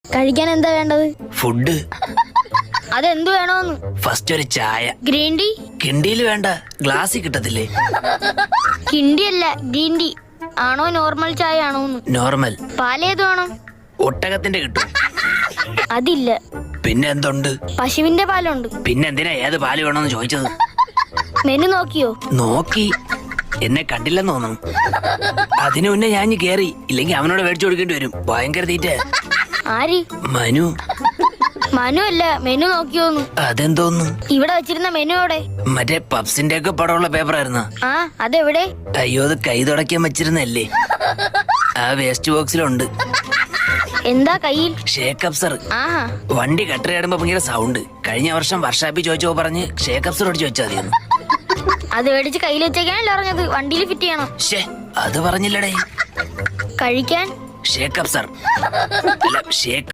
കഴിക്കാൻ എന്താ വേണ്ടത്? ഫുഡ്. അതെന്ത് വേണോന്ന്? ഫസ്റ്റ് ഒരു ചായ. Green tea? കിണ്ടിയിൽ വേണ്ട, ഗ്ലാസ്സിൽ കിട്ടത്തില്ലേ? കിണ്ടി അല്ല, ഗ്രീൻ ടീ ആണോ നോർമൽ ചായ ആണോന്ന്? നോർമൽ. പാലേത് വേണം? ഒട്ടകത്തിന്റെ കിട്ടും. അതില്ല. പിന്നെ എന്തുണ്ട്? പശുവിന്റെ പാലുണ്ട്. പിന്നെ എന്തിനാ ഏത് പാല് വേണമെന്ന് ചോദിച്ചത്? മെനു നോക്കിയോ? നോക്കി. എന്നെ കണ്ടില്ലെന്ന് തോന്നുന്നു. അതിനു മുന്നേ ഞാൻ കേറി, ഇല്ലെങ്കിൽ അവനോട് മേടിച്ചു കൊടുക്കേണ്ടി വരും. ഭയങ്കര തീറ്റ. ആര്? മനു. മനു അല്ല, മെനു നോക്കിയോന്ന്. അതെന്തോന്നു? ഇവിടെ വെച്ചിരുന്ന മെനു എവിടെ? മറ്റേ പപ്സിന്റെ ഒക്കെ പടമുള്ള പേപ്പറായിരുന്ന. ആ, അതെവിടെ? അയ്യോ, അത് കൈ തുടയ്ക്കാൻ വെച്ചിരുന്നല്ലേ? ആ വേസ്റ്റ് ബോക്സിലുണ്ട്. എന്താ കയ്യിൽ? ഷേക്ക് അപ്സർ. ആഹാ. വണ്ടി കട്ടറിയാടുമ്പോ ഭയങ്കര സൗണ്ട്. കഴിഞ്ഞ വർഷം വർഷാപ്പിൽ ചോദിച്ചോ പറഞ്ഞ് ഷേക്ക് അപ്സർ ഓടിച്ച് വെച്ചാൽ മതിയെന്ന്. അത് മേടിച്ച് കയ്യിൽ വെച്ചേക്കാനല്ലോ പറഞ്ഞത്. വണ്ടിയിൽ ഫിറ്റ് ചെയ്യണം. അത് പറഞ്ഞില്ലടേ. കഴിക്കാൻ ഷേക്ക് അപ്സർ അല്ല, ഷേക്ക്